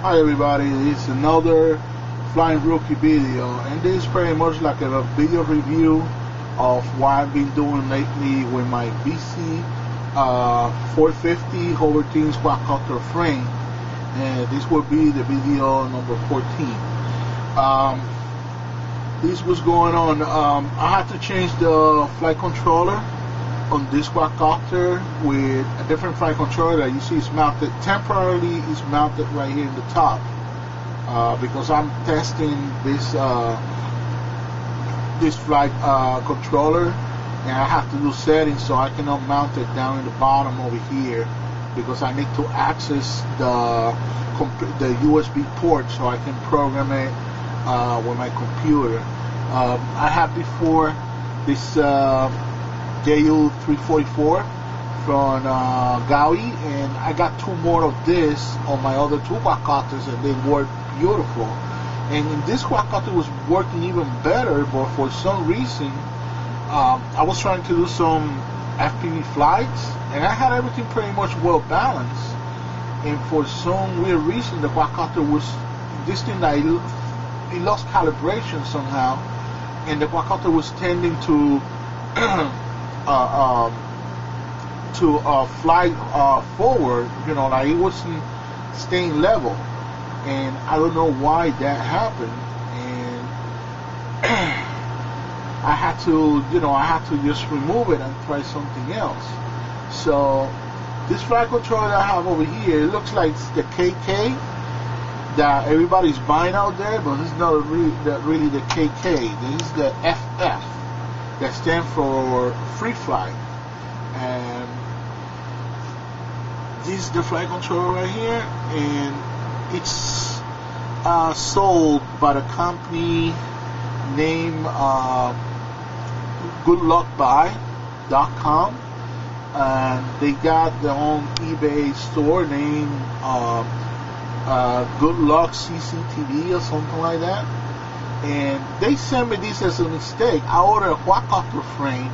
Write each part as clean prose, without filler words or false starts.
Hi everybody, it's another flying rookie video, and this is pretty much like a video review of what I've been doing lately with my VC-450 HOVERTHINGS quadcopter frame, and this will be the video number 14. This was going on. I had to change the flight controller on this quadcopter with a different flight controller that you see is mounted temporarily, is mounted right here in the top, because I'm testing this this flight controller, and I have to do settings, so I cannot mount it down in the bottom over here because I need to access the USB port so I can program it with my computer. I had before this JU344 from Gaui, and I got two more of this on my other two quadcopters, and they work beautiful. And this quadcopter was working even better, but for some reason I was trying to do some FPV flights, and I had everything pretty much well balanced, and for some weird reason the quadcopter was this thing that it lost calibration somehow, and the quadcopter was tending to fly forward, you know, like it wasn't staying level, and I don't know why that happened, and I had to just remove it and try something else. So this flight controller that I have over here, it looks like it's the KK that everybody's buying out there, but it's not really the KK. This is the FF that stands for free flight, and this is the flight controller right here, and it's sold by the company named goodluckbuy.com, and they got their own eBay store named Good Luck CCTV or something like that, and they sent me this as a mistake. I ordered a quadcopter frame,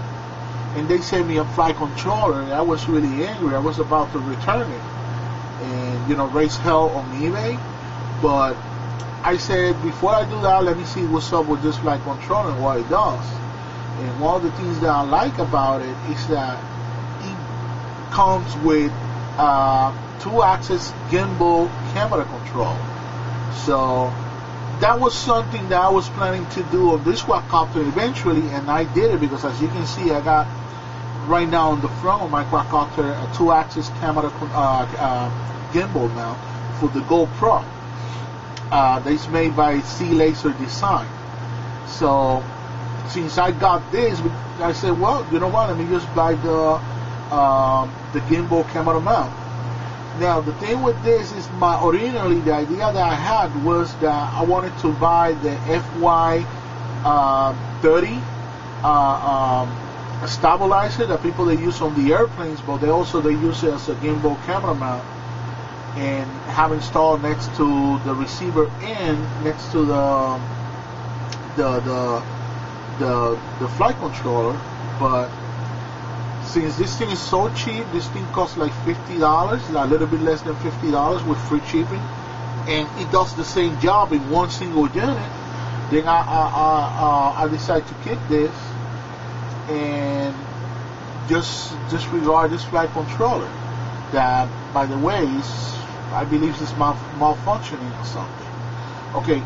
and they sent me a flight controller, and I was really angry. I was about to return it and, you know, raise hell on eBay, but I said, before I do that, let me see what's up with this flight controller and what it does. And one of the things that I like about it is that it comes with 2-axis gimbal camera control. So that was something that I was planning to do on this quadcopter eventually, and I did it, because as you can see, I got right now on the front of my quadcopter a 2-axis camera gimbal mount for the GOPRO. That's made by CLaserDesign. So since I got this, I said, well, you know what, let me just buy the gimbal camera mount. Now the thing with this is, originally the idea that I had was that I wanted to buy the FY30 stabilizer that people they use on the airplanes, but they use it as a gimbal camera mount, and have installed next to the receiver end, next to the flight controller. But since this thing is so cheap, this thing costs like $50, a little bit less than $50 with free shipping, and it does the same job in one single unit, then I decided to keep this and just disregard this flight controller that, by the way, I believe is malfunctioning or something. Okay,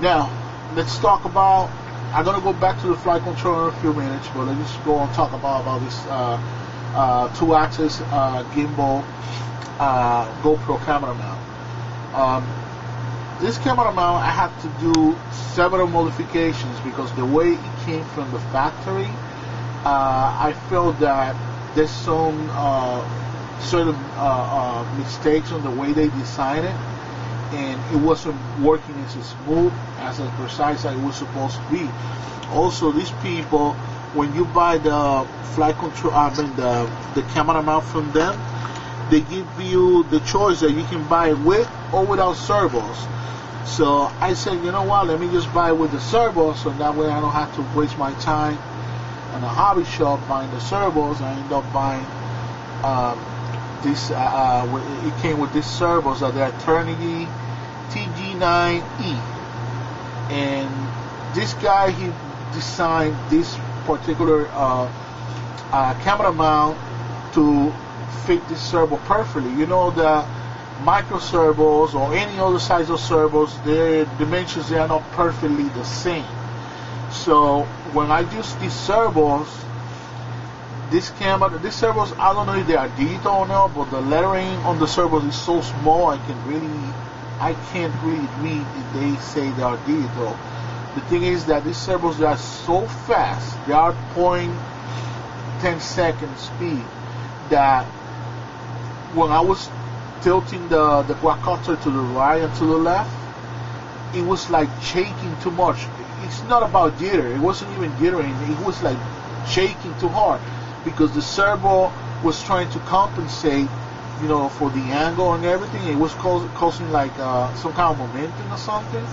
now let's talk about, I'm going to go back to the flight controller in a few minutes, but let's just go and talk about this 2-axis gimbal GoPro camera mount. This camera mount, I had to do several modifications because the way it came from the factory, I felt that there's some certain mistakes on the way they designed it, and it wasn't working as smooth, as precise as it was supposed to be. Also, these people, when you buy the flight control, the camera mount from them, they give you the choice that you can buy it with or without servos. So I said, you know what, let me just buy it with the servos, so that way I don't have to waste my time in a hobby shop buying the servos. I end up buying this. It came with these servos that they're Eternity 59E, and this guy, he designed this particular camera mount to fit this servo perfectly. You know, the micro servos or any other size of servos, their dimensions, they are not perfectly the same. So when I use these servos, these servos, I don't know if they are digital or not, but the lettering on the servos is so small I can't really read if they say they are digital. The thing is that these servos, they are so fast, they are 0.10 second speed, that when I was tilting the quadcopter to the right and to the left, it was like shaking too much. It's not about jitter, it wasn't even jittering, it was like shaking too hard, because the servo was trying to compensate, you know, for the angle and everything. It was causing like some kind of momentum or something.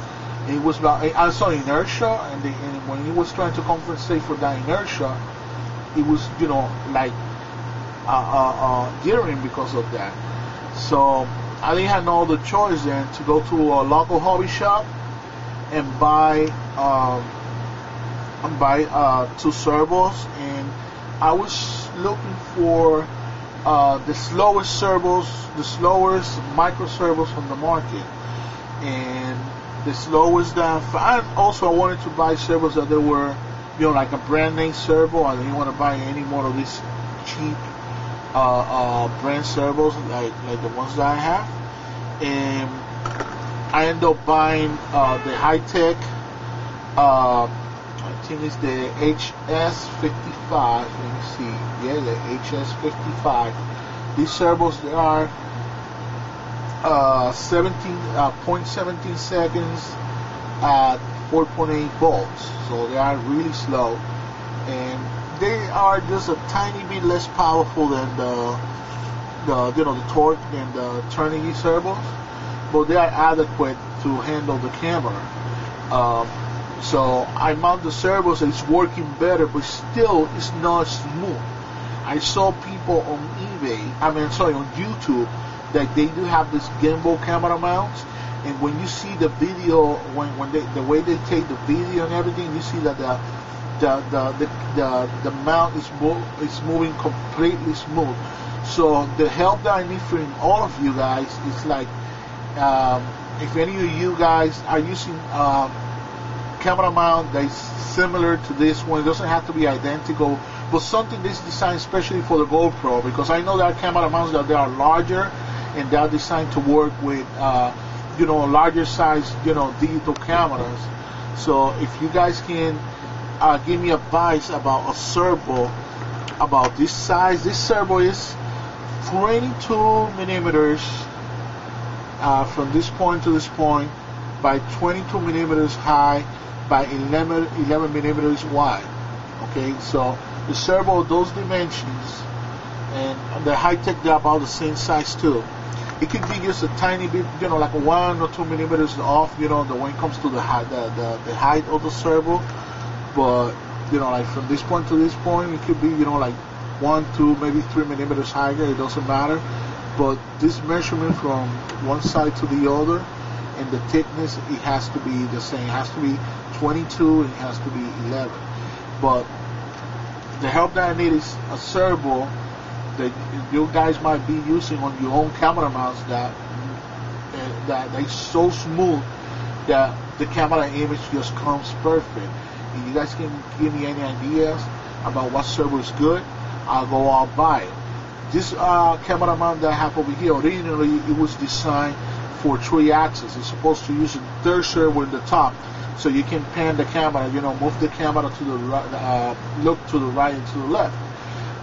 It was about, I saw inertia, and when it was trying to compensate for that inertia, it was, you know, like jittering because of that. So I didn't have no other choice than to go to a local hobby shop and buy two servos, and I was looking for the slowest servos, the slowest micro servos on the market, and the slowest that I also wanted to buy servos that they were, you know, like a brand name servo. I didn't want to buy any more of these cheap brand servos like the ones that I have, and I ended up buying the high-tech, I think it's the HS55. Let me see. Yeah, the HS55. These servos, they are 0.17 seconds at 4.8 volts, so they are really slow, and they are just a tiny bit less powerful than the torque and the turning servos, but they are adequate to handle the camera. So I mount the servos, and it's working better, but still it's not smooth. I saw people on on YouTube, that they do have this gimbal camera mounts, and when you see the video, the way they take the video and everything, you see that the mount is moving completely smooth. So the help that I need from all of you guys is like, if any of you guys are using camera mount that is similar to this one, it doesn't have to be identical, but something that's designed especially for the GoPro, because I know there are camera mounts that they are larger and they are designed to work with larger size digital cameras. So if you guys can give me advice about a servo about this size. This servo is 22 millimeters from this point to this point by 22 millimeters high by 11 millimeters wide. Okay, so the servo, those dimensions, and the high-tech, they're about the same size too. It could be just a tiny bit, like 1 or 2 millimeters off, when it comes to the height of the servo. But like from this point to this point, it could be like 1, 2, maybe 3 millimeters higher. It doesn't matter. But this measurement from one side to the other and the thickness, it has to be the same. It has to be 22 and it has to be 11. But the help that I need is a servo that you guys might be using on your own camera mounts that is so smooth that the camera image just comes perfect. If you guys can give me any ideas about what servo is good, I'll buy it. This camera mount that I have over here, originally it was designed for 3 axes. It's supposed to use a third servo in the top, so you can pan the camera, move the camera to the right, look to the right and to the left.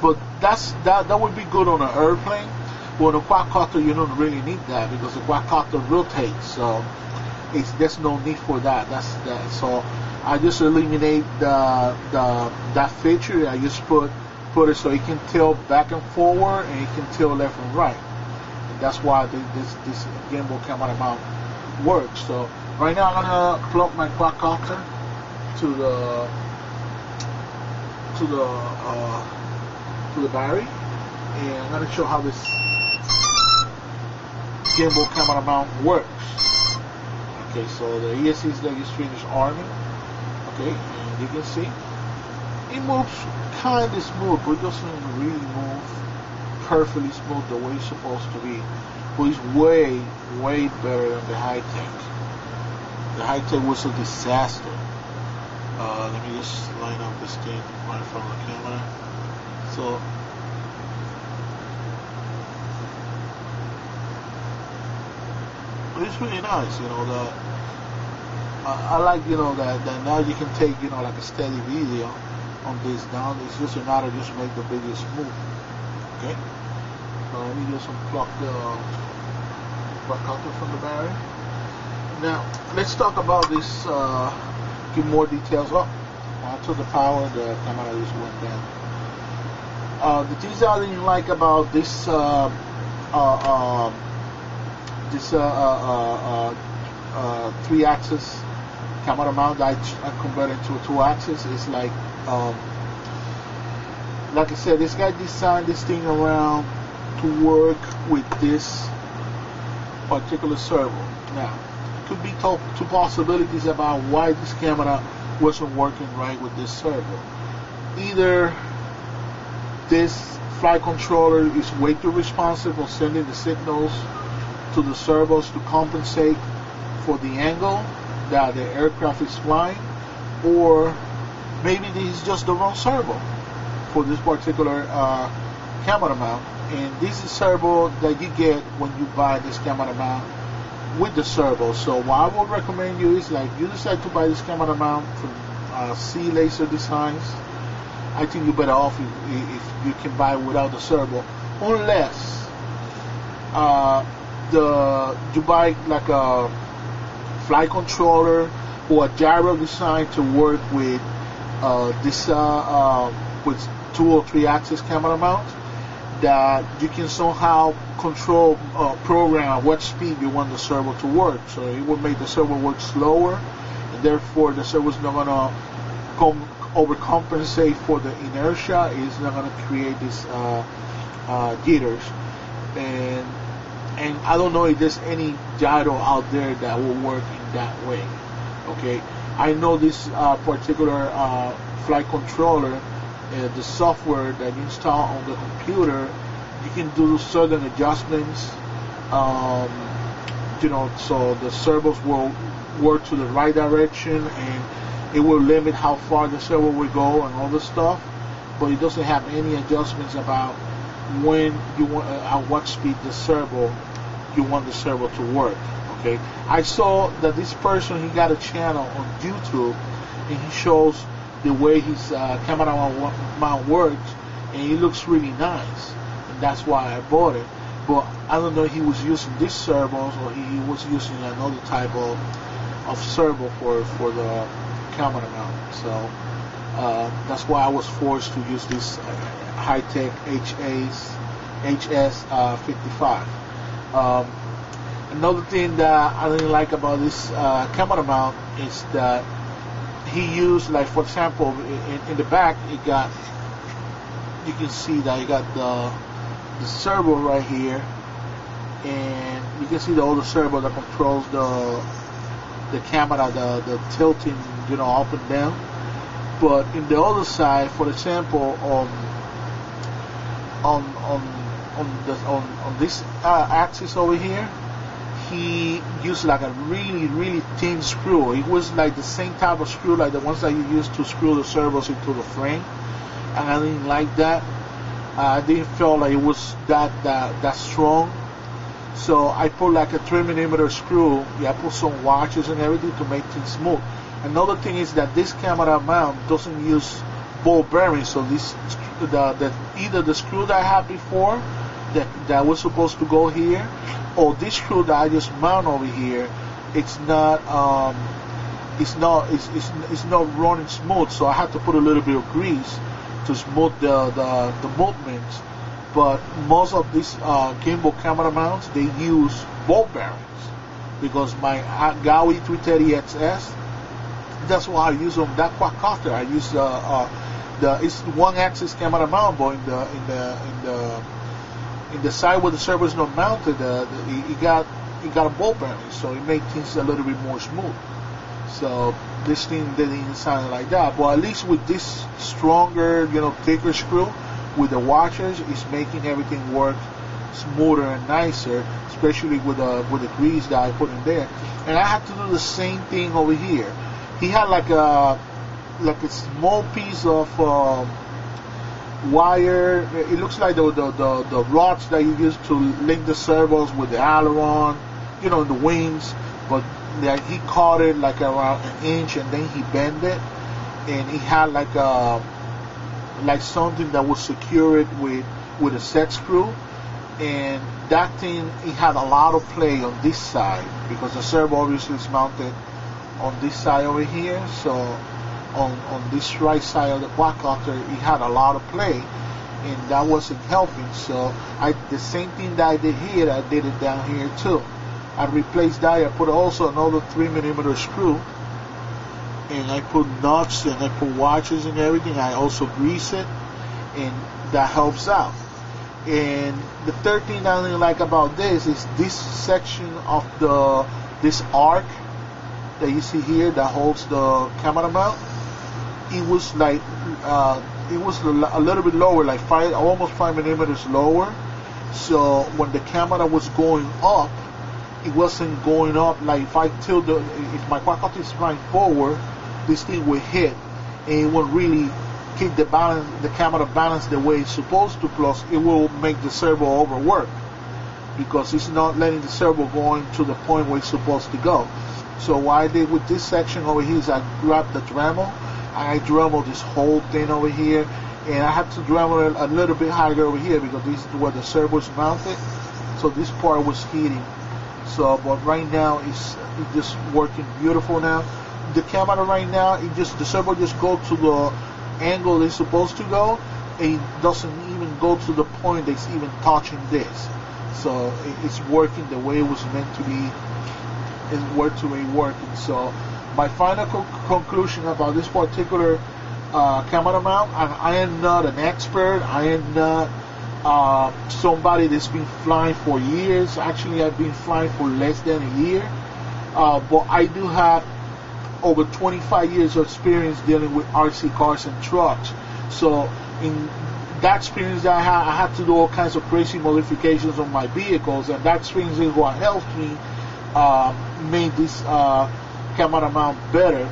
But that would be good on an airplane. But on a quadcopter, you don't really need that because the quadcopter rotates, so there's no need for that. So I just eliminate that feature. I just put it so it can tilt back and forward and it can tilt left and right. And that's why this gimbal camera mount works. So right now I'm gonna plug my quadcopter to the battery, and I'm gonna show how this gimbal camera mount works. Okay, so the ESC is like finished arming. Okay, and you can see it moves kind of smooth, but it doesn't really move perfectly smooth the way it's supposed to be. But it's way, way better than the high-tech. The high-tech was a disaster. Let me just line up this thing right in front of the camera. So, it's really nice, you know, that I like, you know, that now you can take, you know, like a steady video on this down. It's just a matter of just make the video smooth. Okay? So let me just unplug the quadcopter from the battery. Now, let's talk about this, give more details. To the power, the camera just went down. The things I didn't like about this three-axis camera mount that I converted to a two-axis is like I said, this guy designed this thing around to work with this particular servo. Now, it could be two possibilities about why this camera wasn't working right with this servo. Either this flight controller is way too responsive for sending the signals to the servos to compensate for the angle that the aircraft is flying, or maybe this is just the wrong servo for this particular camera mount. And this is servo that you get when you buy this camera mount with the servo. So what I would recommend you is, like, you decide to buy this camera mount from CLaserDesigns, I think you're better off if you can buy it without the servo, unless you buy like a flight controller or a gyro design to work with this with 2 or 3 axis camera mounts, that you can somehow control program at what speed you want the servo to work. So it will make the servo work slower, and therefore the servo is not gonna overcompensate for the inertia. It's not gonna create these jitters. And I don't know if there's any gyro out there that will work in that way. Okay, I know this particular flight controller, the software that you install on the computer, you can do certain adjustments, you know, so the servos will work to the right direction, and it will limit how far the servo will go and all this stuff, but it doesn't have any adjustments about when you want, at what speed the servo you want the servo to work. Okay, I saw that this person, he got a channel on YouTube, and he shows the way his camera mount works, and it looks really nice, and that's why I bought it. But I don't know if he was using these servos or he was using another type of servo for the camera mount. So that's why I was forced to use this high-tech HS55. Another thing that I didn't like about this camera mount is that he used, like, for example, in the back, it got, you can see that you got the servo right here, and you can see the other servo that controls the camera, the tilting, you know, up and down. But in the other side, for example, on this axis over here, he used like a really thin screw. It was like the same type of screw like the ones that you use to screw the servos into the frame, and I didn't like that. I didn't feel like it was that strong. So I put like a 3mm screw. I put some washers and everything to make things smooth. Another thing is that this camera mount doesn't use ball bearings, so this either the screw that I had before that was supposed to go here, or this screw that I just mount over here, it's not running smooth. So I had to put a little bit of grease to smooth the movements. But most of these gimbal camera mounts, they use ball bearings, because my Gaui 330XS, that's why I use on that quadcopter. I use it's one-axis camera mount, but in the side where the servo is not mounted, it got it got a ball bearing, so it makes things a little bit more smooth. So this thing didn't sound like that, but at least with this stronger, thicker screw with the washers, it's making everything work smoother and nicer, especially with the grease that I put in there. And I had to do the same thing over here. He had like a small piece of wire. It looks like the rods that you use to link the servos with the aileron, the wings, but he caught it like around an inch, and then he bent it, and he had like something that would secure it with a set screw. And that thing, it had a lot of play on this side because the servo obviously is mounted on this side over here. So on this right side of the quadcopter, it had a lot of play, and that wasn't helping. So the same thing that I did here, I did it down here too. I replaced that. I put also another 3mm screw, and I put nuts and I put washers and everything. I also grease it, and that helps out. And the third thing I really like about this is this section of this arc that you see here that holds the camera mount. It was like it was a little bit lower, like almost 5mm lower. So when the camera was going up, it wasn't going up like if my quadcopter is flying forward, this thing will hit, and it won't really keep the camera balance the way it's supposed to. Plus, it will make the servo overwork because it's not letting the servo go into the point where it's supposed to go. So what I did with this section over here is I grabbed the Dremel, and I Dremel this whole thing over here, and I had to Dremel it a little bit higher over here because this is where the servo is mounted. So this part was heating. So, but right now it's just working beautiful now. The camera right now, the servo just goes to the angle it's supposed to go, and it doesn't even go to the point that's even touching this. So it's working the way it was meant to be. It's working. So my final conclusion about this particular camera mount, and I am not an expert. I am not somebody that's been flying for years. Actually, I've been flying for less than a year, but I do have over 25 years of experience dealing with RC cars and trucks. So in that experience that I had to do all kinds of crazy modifications on my vehicles, and that experience is what helped me make this camera mount better.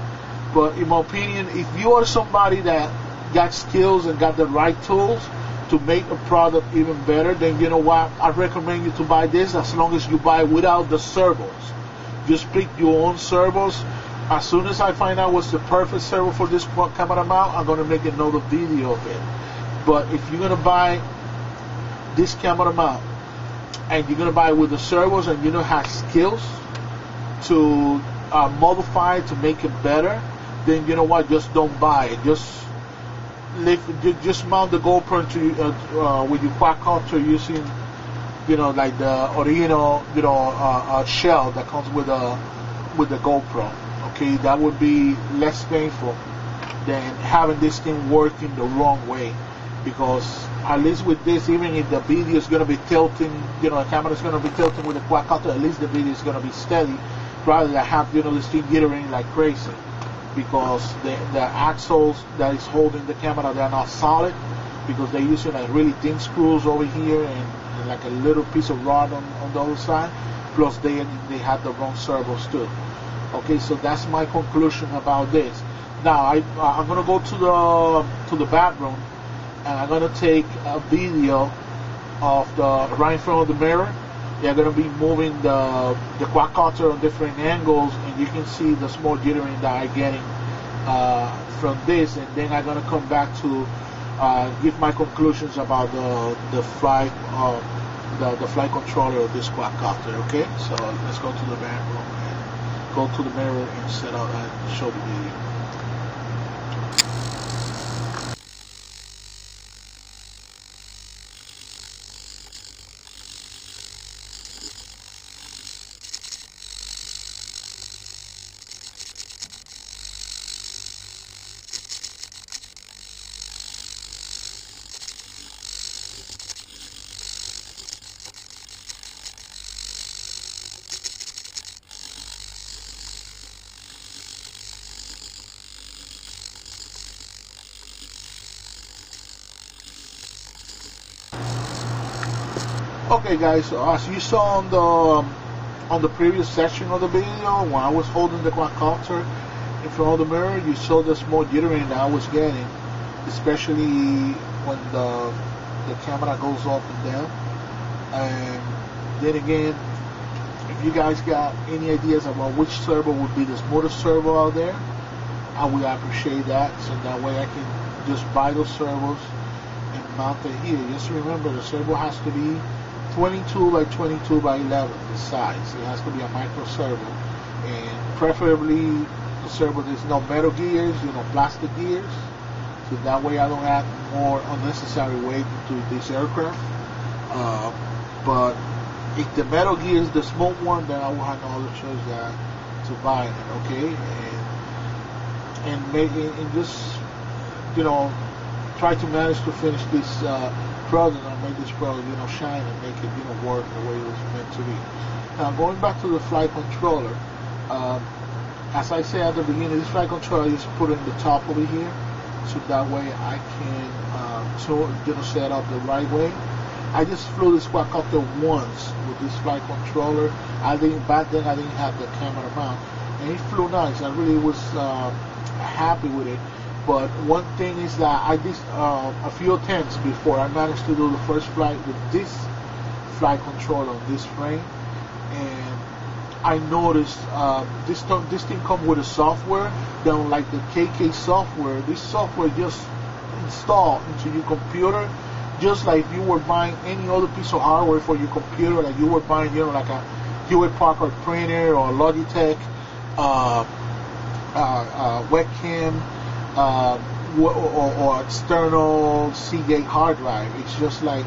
But in my opinion, if you are somebody that got skills and got the right tools to make a product even better, then you know what, I recommend you to buy this, as long as you buy without the servos. Just pick your own servos. As soon as I find out what's the perfect servo for this camera mount, I'm going to make another video of it. But if you're going to buy this camera mount and you're going to buy it with the servos and you don't have skills to modify it to make it better, then you know what, just don't buy it. Just mount the GoPro with your quadcopter using, like the original, shell that comes with the GoPro. Okay, that would be less painful than having this thing working the wrong way. Because at least with this, even if the video is going to be tilting, the camera is going to be tilting with the quadcopter, at least the video is going to be steady, rather than have this thing jittering like crazy. Because the axles that is holding the camera, they're not solid, because they're using like really thin screws over here and like a little piece of rod on the other side. Plus they have the wrong servos too. Okay, so that's my conclusion about this. Now I'm gonna go to the bathroom, and I'm gonna take a video of right in front of the mirror. They're gonna be moving the quadcopter on different angles, and you can see the small jittering that I'm getting from this. And then I'm gonna come back to give my conclusions about the flight controller of this quadcopter. Okay, so let's go to the bathroom. Go to the mirror and set up and show the video. Okay, guys, so as you saw on the previous section of the video, when I was holding the quadcopter in front of the mirror, you saw the small jittering that I was getting, especially when the camera goes up and down. And then again, if you guys got any ideas about which servo would be the smoothest servo out there, I would appreciate that, so that way I can just buy those servos and mount it here. Just remember, the servo has to be 22 by 22 by 11, the size. It has to be a micro servo, and preferably the servo there's no metal gears, plastic gears, so that way I don't add more unnecessary weight into this aircraft. But if the metal gear is the small one, then I will have no other choice than to buy it, okay? And just, try to manage to finish this product and make this product, shine and make it, work the way it was meant to be. Now, going back to the flight controller, as I said at the beginning, this flight controller is put in the top over here, so that way I can, set up the right way. I just flew this quadcopter once with this flight controller. Back then I didn't have the camera mount, and it flew nice. I really was happy with it. But one thing is that I did a few attempts before I managed to do the first flight with this flight controller on this frame, and I noticed this thing comes with a software. Then, like the KK software, this software just installed into your computer, just like if you were buying any other piece of hardware for your computer, like you were buying, like a Hewlett Packard printer or Logitech webcam or external Seagate hard drive. It's just like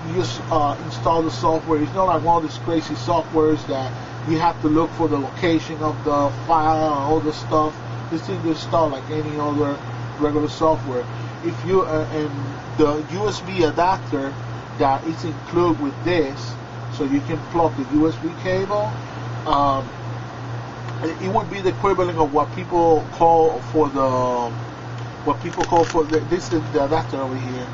you just install the software. It's not like one of these crazy softwares that you have to look for the location of the file and all this stuff. This thing is installed like any other regular software. If you and the USB adapter that is included with this, so you can plug the USB cable. It would be the equivalent of what people call for this is the adapter over here.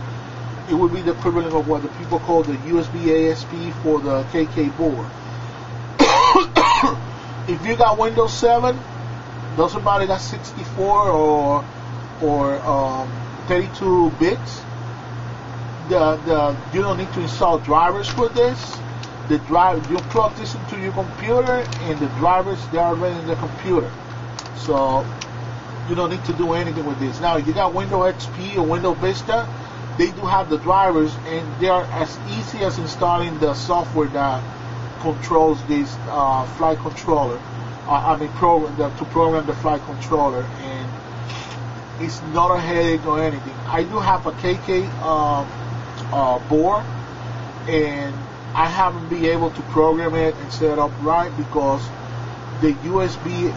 It would be the equivalent of what the people call the USB ASP for the KK board. If you got Windows 7, doesn't matter that 64 or 32 bits. You don't need to install drivers for this. You plug this into your computer, and the drivers, they're already in the computer, so you don't need to do anything with this. Now, if you got Windows XP or Windows Vista, they do have the drivers, and they are as easy as installing the software that controls this flight controller. To program the flight controller, and it's not a headache or anything. I do have a KK board, and I haven't been able to program it and set it up right because the USB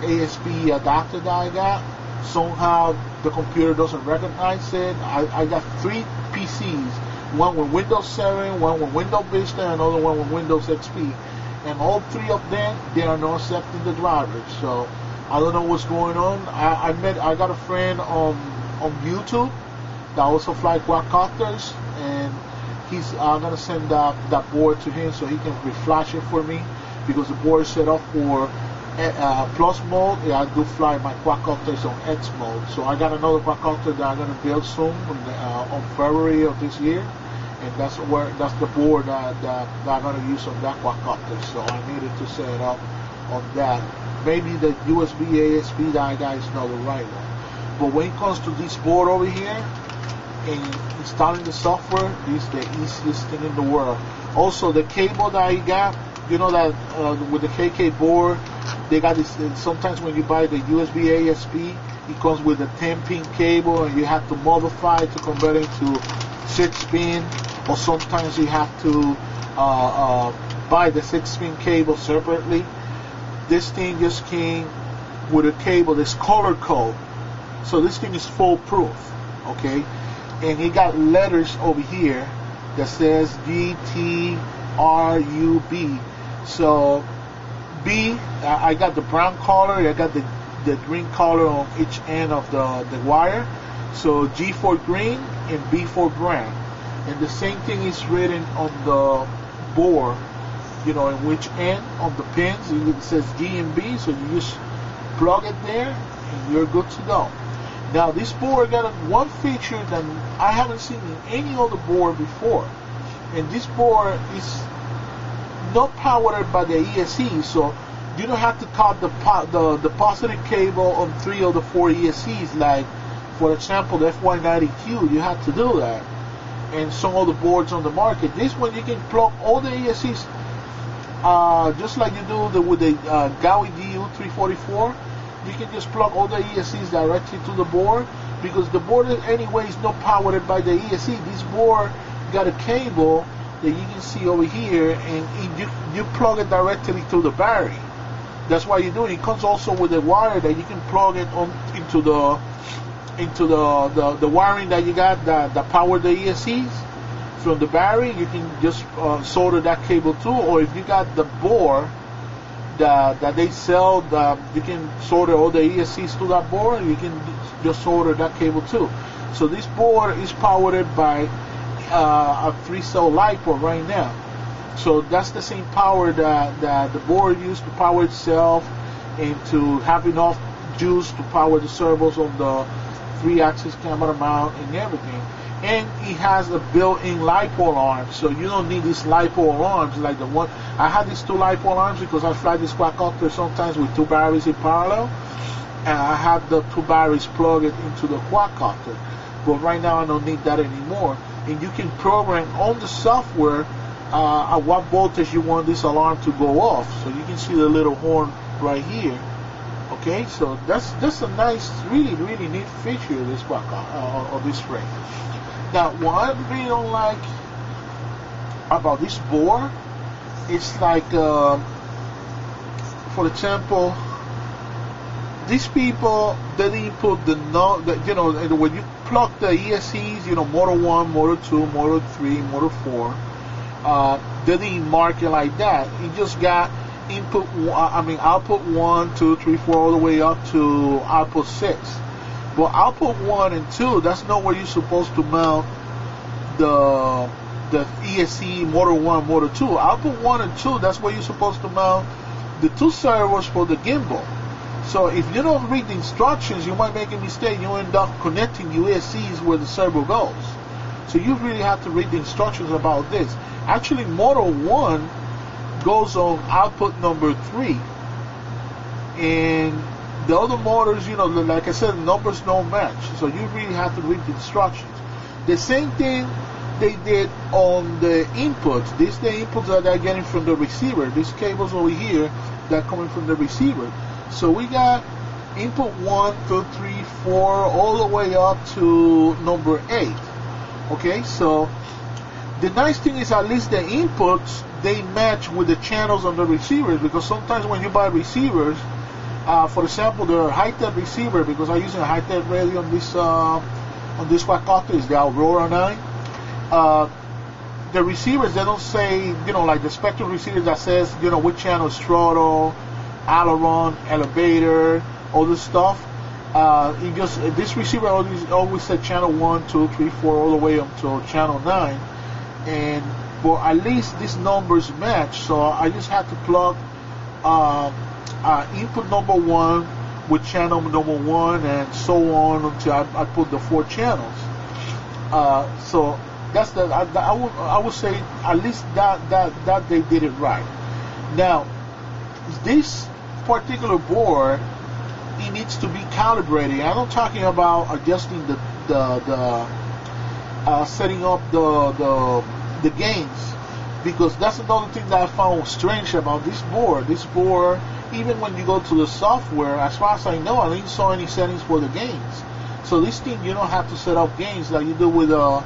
ASP adapter that I got, somehow the computer doesn't recognize it. I got 3 PCs, one with Windows 7, one with Windows Vista, and another one with Windows XP. And all 3 of them, they are not accepting the drivers. So I don't know what's going on. I got a friend on YouTube that also fly quadcopters, and I'm gonna send that board to him so he can reflash it for me, because the board is set up for plus mode. Yeah, I do fly my quadcopters on X mode. So I got another quadcopter that I'm gonna build soon on February of this year, and that's the board that I'm gonna use on that quadcopter. So I needed to set it up on that. Maybe the USB ASP that I got is not the right one. But when it comes to this board over here and installing the software, this is the easiest thing in the world. Also, the cable that I got, that with the KK board, they got this. Sometimes when you buy the USB ASP, it comes with a 10-pin cable, and you have to modify it to convert it to 6-pin, or sometimes you have to buy the 6-pin cable separately. This thing just came with a cable that's color code, so this thing is foolproof, okay? And it got letters over here that says GTRUB. So B, I got the brown color, I got the green color on each end of the wire. So G for green and B for brown. and the same thing is written on the board, in which end on the pins it says G and B, so you just plug it there and you're good to go. Now this board got one feature that I haven't seen in any other board before, and this board is not powered by the ESC, so you don't have to cut the positive cable on 3 of the 4 ESCs, like for example the FY90Q. You have to do that, and some of the boards on the market. This one you can plug all the ESCs, just like you do with the GAUI DU344. You can just plug all the ESCs directly to the board, because the board anyway is not powered by the ESC. This board got a cable that you can see over here, and you plug it directly to the battery. That's why you do it. It comes also with a wire that you can plug it on into the wiring that you got that power the ESCs from the battery. You can just solder that cable too, or if you got the board that they sell, you can solder all the ESCs to that board, and you can just solder that cable too. So this board is powered by a 3-cell LiPo right now. So that's the same power that the board used to power itself, and to have enough juice to power the servos on the 3-axis camera mount and everything. And it has a built-in LiPo alarm, so you don't need these LiPo alarms like the one. I had these 2 LiPo alarms because I fly this quadcopter sometimes with 2 batteries in parallel, and I have the 2 batteries plugged into the quadcopter. But right now I don't need that anymore, and you can program on the software at what voltage you want this alarm to go off. So you can see the little horn right here. Okay, so that's a nice, really neat feature of this of this frame. Now, what I really don't like about this board, it's like, for example, these people, they didn't put when you plug the ESCs, motor 1, motor 2, motor 3, motor 4, they didn't mark it like that. It just got output 1, 2, 3, 4, all the way up to output 6. But output 1 and 2, that's not where you're supposed to mount the ESC motor 1, motor 2. Output 1 and 2, that's where you're supposed to mount the 2 servos for the gimbal. So if you don't read the instructions, you might make a mistake. You end up connecting ESCs where the servo goes. So you really have to read the instructions about this. Actually, motor 1 goes on output number 3, and the other motors, like I said, the numbers don't match, so you really have to read the instructions. The same thing they did on the inputs. These are the inputs that they're getting from the receiver. These cables over here that are coming from the receiver. So we got input 1, 2, 3, 4, all the way up to number 8. Okay, so the nice thing is at least the inputs, they match with the channels on the receivers, because sometimes when you buy receivers, for example, the high-tech receiver, because I'm using a high-tech radio on this quadcopter, is the Aurora 9. The receivers, they don't say, like the Spectrum receiver that says, which channel is throttle, aileron, elevator, all this stuff. This receiver always said channel 1, 2, 3, 4, all the way up to channel 9. But at least these numbers match, so I just had to plug input number 1 with channel number 1, and so on until I put the 4 channels. So that's I would say at least that they did it right. Now, this particular board, it needs to be calibrated. I'm not talking about adjusting the setting up the gains, because that's another thing that I found strange about this board. This board, even when you go to the software, as far as I know, I didn't saw any settings for the gains. So this thing, you don't have to set up gains like you do with a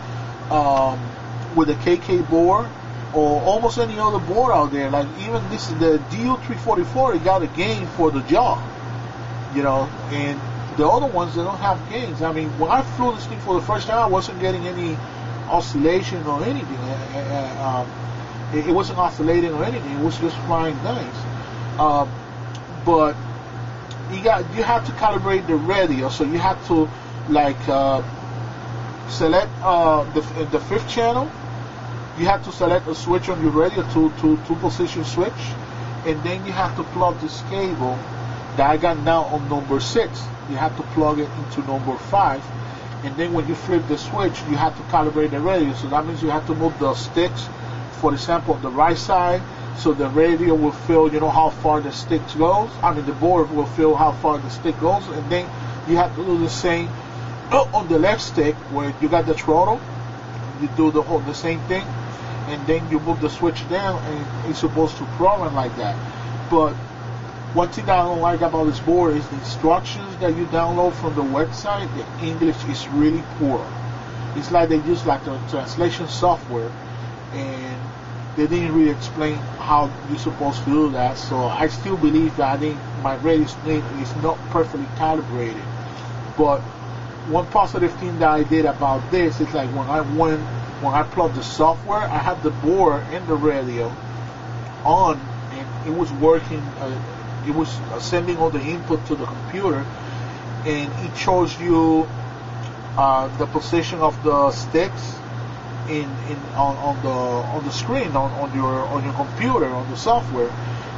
KK board or almost any other board out there. Like even the DU344, it got a gain for the jaw, and the other ones, they don't have gains. I mean, when I flew this thing for the first time, I wasn't getting any oscillation or anything. It wasn't oscillating or anything. It was just flying nice. But you have to calibrate the radio, so you have to select the fifth channel. You have to select a switch on your radio, two position switch, and then you have to plug this cable that I got now on number 6. You have to plug it into number 5, and then when you flip the switch, you have to calibrate the radio. So that means you have to move the sticks, for example, on the right side, so the radio will feel, you know, how far the stick goes. I mean, the board will feel how far the stick goes, and then you have to do the same on the left stick where you got the throttle. You do the same thing, and then you move the switch down, and it's supposed to program like that. But one thing that I don't like about this board is the instructions that you download from the website. The English is really poor. It's like they use like a translation software, and they didn't really explain how you're supposed to do that. So I still believe that I think my radio is not perfectly calibrated. But one positive thing that I did about this is like when I plugged the software, I had the board and the radio on, and it was working. It was sending all the input to the computer, and it shows you the position of the sticks on the screen on your computer, on the software.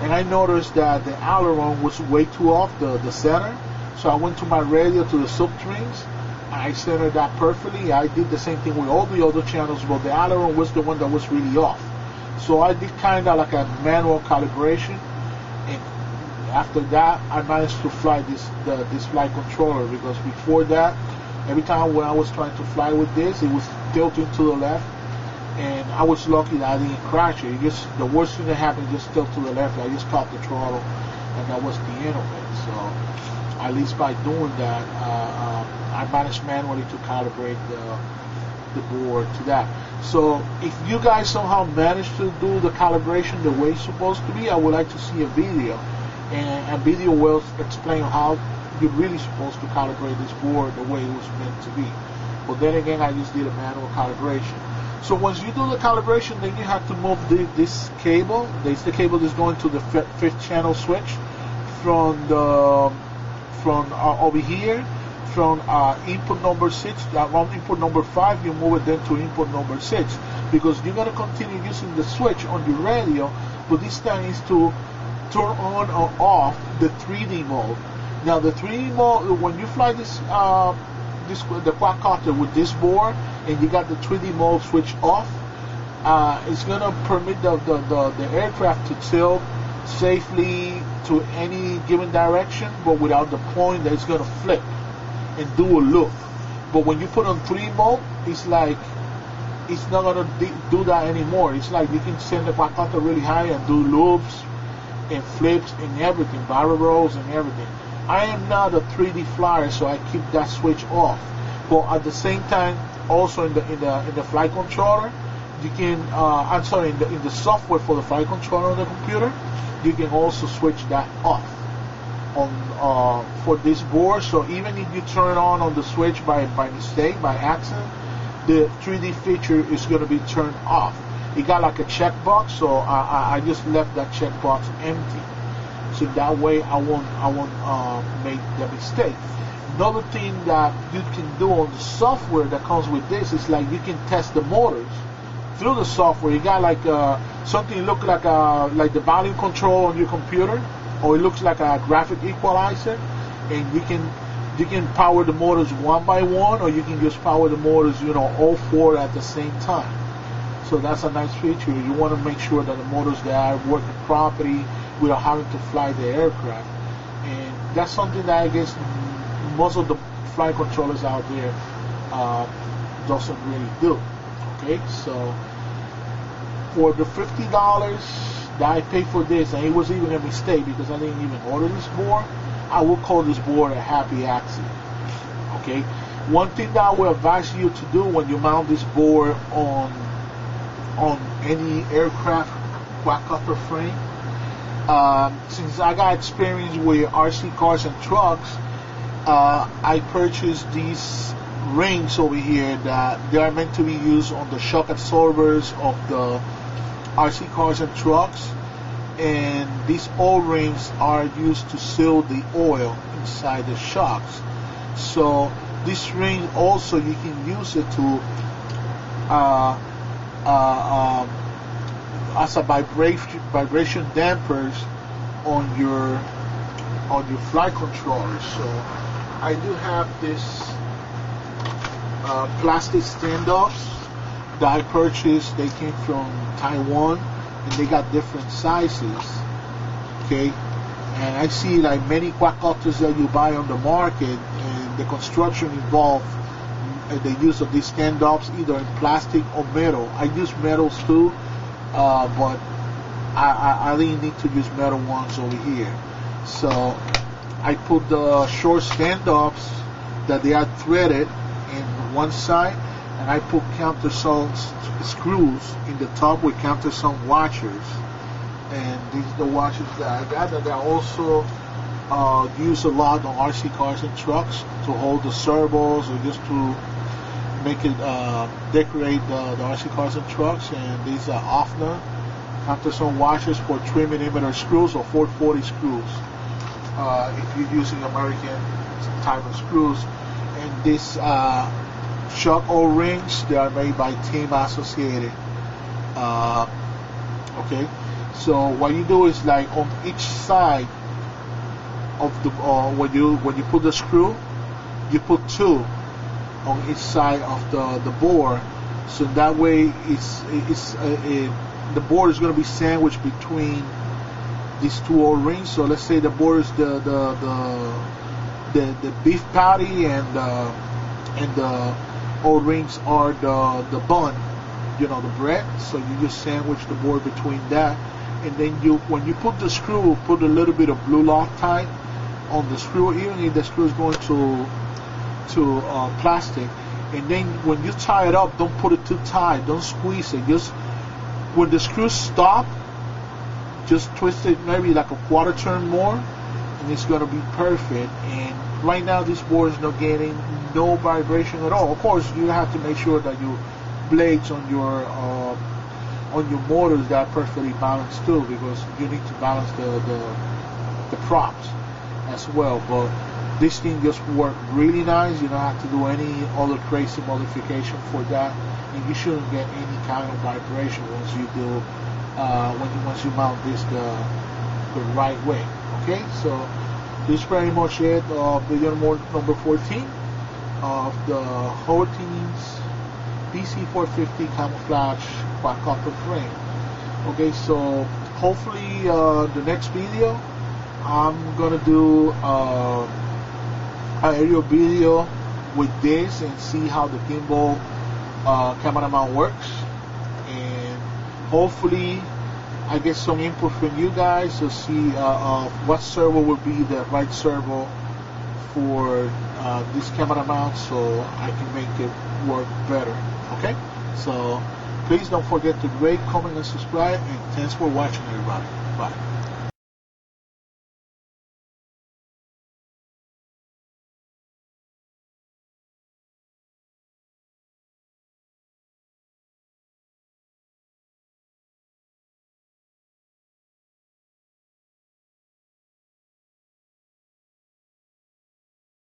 And I noticed that the aileron was way too off the center. So I went to my radio, to the substrings. I centered that perfectly. I did the same thing with all the other channels, but the aileron was the one that was really off. So I did kind of like a manual calibration, and after that I managed to fly this flight controller, because before that, every time when I was trying to fly with this, it was tilting to the left, and I was lucky that I didn't crash it. The worst thing that happened, just tilt to the left. I just caught the throttle, and that was the end of it. So at least by doing that, I managed manually to calibrate the board to that. So if you guys somehow managed to do the calibration the way it's supposed to be, I would like to see a video, and a video will explain how you're really supposed to calibrate this board the way it was meant to be. But then again, I just did a manual calibration. So once you do the calibration, then you have to move this cable. There's the cable that's going to the fifth channel switch from over here, from input number 6, on input number 5, you move it then to input number 6, because you're going to continue using the switch on your radio, but this time is to turn on or off the 3D mode. Now the 3D mode, when you fly the quadcopter with this board and you got the 3D mode switch off, it's going to permit the aircraft to tilt safely to any given direction, but without the point that it's going to flip and do a loop. But when you put on 3D mode, it's like it's not going to do that anymore. It's like you can send the quadcopter really high and do loops and flips and everything, barrel rolls and everything. I am not a 3D flyer, so I keep that switch off. But at the same time, also in the flight controller, you can I'm sorry, in the software for the flight controller on the computer, you can also switch that off on for this board. So even if you turn on the switch by mistake, by accident, the 3D feature is going to be turned off. It got like a checkbox, so I just left that checkbox empty. So that way I won't make the mistake. Another thing that you can do on the software that comes with this is like you can test the motors through the software. You got like something look like the volume control on your computer, or it looks like a graphic equalizer, and you can power the motors one by one, or you can just power the motors, all four at the same time. So that's a nice feature. You want to make sure that the motors that are working properly without having to fly the aircraft, and that's something that I guess most of the flight controllers out there doesn't really do. Okay, so for the $50 that I paid for this, and it was even a mistake because I didn't even order this board, I will call this board a happy accident. Okay, one thing that I will advise you to do when you mount this board on any aircraft quadcopter frame, since I got experience with RC cars and trucks, I purchased these rings over here that they are meant to be used on the shock absorbers of the RC cars and trucks, and these O-rings are used to seal the oil inside the shocks. So this ring also you can use it to as a vibration dampers on your flight controller. So I do have this plastic standoffs that I purchased. They came from Taiwan and they got different sizes. Okay, and I see like many quadcopters that you buy on the market, and the construction involved the use of these standoffs either in plastic or metal. I use metals too, but I didn't need to use metal ones over here. So I put the short standoffs that they are threaded in one side, and I put countersunk screws in the top with countersunk washers. And these are the washers that I got, that I also use a lot on RC cars and trucks to hold the servos, or just to make it decorate the RC cars and trucks. And these are Offner countersunk washers for 3mm screws or 440 screws if you're using American type of screws. And these shock O-rings, they are made by Team Associated. Okay, so what you do is, like, on each side of the when you put the screw, you put two on each side of the board, so that way the board is going to be sandwiched between these two O-rings. So let's say the board is the beef patty, and the O-rings are the bun, you know, the bread. So you just sandwich the board between that, and then when you put the screw, put a little bit of blue Loctite on the screw, even if the screw is going to plastic. And then when you tie it up, don't put it too tight, don't squeeze it. Just when the screws stop, just twist it maybe like a quarter turn more, and it's going to be perfect. And right now this board is not getting no vibration at all. Of course, you have to make sure that your blades on your motors that are perfectly balanced too, because you need to balance the props as well. But this thing just worked really nice. You don't have to do any other crazy modification for that, and you shouldn't get any kind of vibration once you do once you mount this the right way. Okay, so this is pretty much it. Video number 14 of the HOVERTHINGS VC-450 camouflage quadcopter frame. Okay, so hopefully the next video I'm gonna do an aerial video with this and see how the gimbal camera mount works, and hopefully I get some input from you guys to see what servo would be the right servo for this camera mount, so I can make it work better. Okay, so please don't forget to rate, comment, and subscribe, and thanks for watching, everybody. Bye.